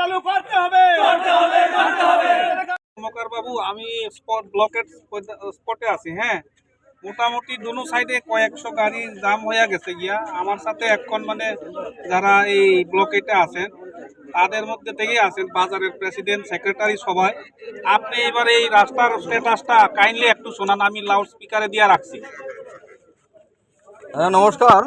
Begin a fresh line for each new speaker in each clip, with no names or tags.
চালু করতে হবে।
কর্মকার বাবু, আমি ব্লকের স্পটে আছি। হ্যাঁ, মোটামুটি দুনো সাইডে কয়েকশো গাড়ি জাম হয়ে গেছে গিয়া। আমার সাথে এখন মানে যারা এই ব্লকেটে আছেন তাদের মধ্যে থেকেই আছেন বাজারের প্রেসিডেন্ট, সেক্রেটারি সবাই। আপনি এবার এই রাস্তার স্ট্যাটাসটা কাইন্ডলি একটু শোনান, আমি লাউড স্পিকারে দিয়ে রাখছি।
হ্যাঁ, নমস্কার।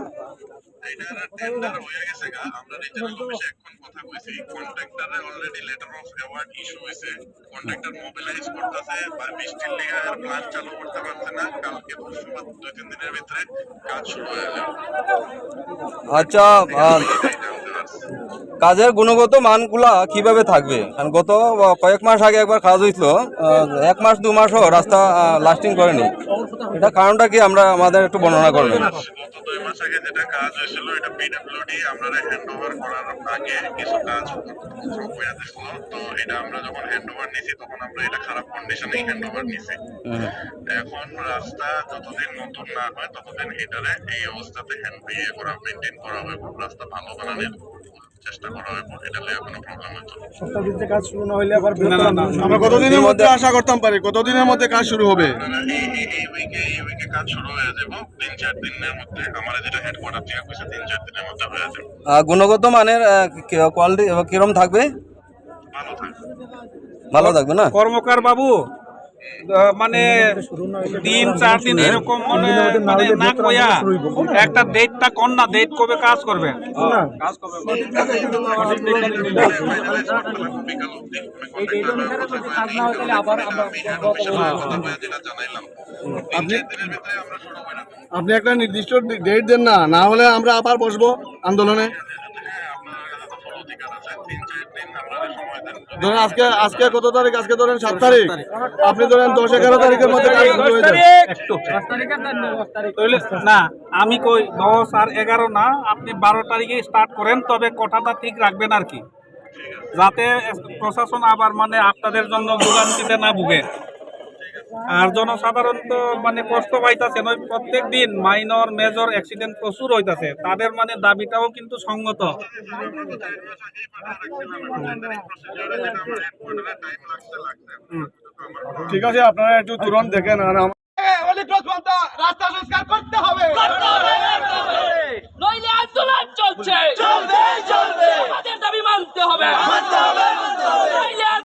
আচ্ছা, কাজের গুণগত মানগুলা কিভাবে থাকবে? কারণ গত কয়েক মাস আগে একবার কাজ হয়েছিল, 1 মাস 2 মাসও রাস্তা লাস্টিং করেনি। এটা কারণটা কি আমরা আমাদের একটু বর্ণনা করবেন?
গত 2 মাস আগে যেটা কাজ হয়েছিল এটা পিডব্লিউডি আমরা হ্যান্ড ওভার করার আগে কিছু কাজ হয়ে গেছিল। তো এটা আমরা যখন হ্যান্ড ওভার নিয়েছি তখন আমরা এটা খারাপ কন্ডিশনে হ্যান্ড ওভার নিয়েছি। এখন রাস্তা যতদিন নতুন না হয় ততদিন এটারে এই অবস্থাতে মেনটেন করা হবে, রাস্তা ভালো বানানোর চেষ্টা করা হবে। এটা নিয়ে কোনো প্রবলেম হতো না।
সপ্তাহভিত্তিক কাজ শুরু না হলে আবার আমরা কতদিনের মধ্যে আশা করতাম পারি? কতদিনের মধ্যে কাজ শুরু হবে?
এই উইকে কাজ শুরু হয়ে যাবে 3-4 দিনের মধ্যে। আমার যেটা হেডকোয়ার্টার থেকে কইছে 3-4 দিনের মধ্যে হয়ে যাবে।
গুণগত মানের কোয়ালিটি কিরকম থাকবে?
ভালো থাকবে।
ভালো থাকবে না?
কর্মকার বাবু, মানে 3-4 দিন এরকম মানে না কইয়া একটা ডেটটা কোন না, ডেট কবে কাজ করবে? কাজ কবে?
আপনি একটা নির্দিষ্ট ডেট দেন না, না হলে আমরা আবার বসবো আন্দোলনে। ধরেন আজকে কত তারিখ? আজকে ধরেন 7 তারিখ, আপনি ধরেন 10-11 তারিখের মধ্যে
না, আমি কই 10 আর 11 না, আপনি 12 তারিখে স্টার্ট করেন, তবে কথাটা ঠিক রাখবেন আর কি, যাতে প্রশাসন আবার মানে আপনাদের জন্য ভোগান্তিতে না ভুগে। আর জনসাধারণ তো মানে কষ্ট পাইতেছে, প্রত্যেক দিন মাইনর মেজর অ্যাক্সিডেন্ট প্রচুর হইতাছে, তাদের মানে দাবিটাও কিন্তু সঙ্গত।
ঠিক আছে, আপনারা একটু তুরন্ত দেখেন। আর রাস্তা সংস্কার করতে হবে,
নইলে আন্দোলন চলছে, আমাদের দাবি মানতে হবে।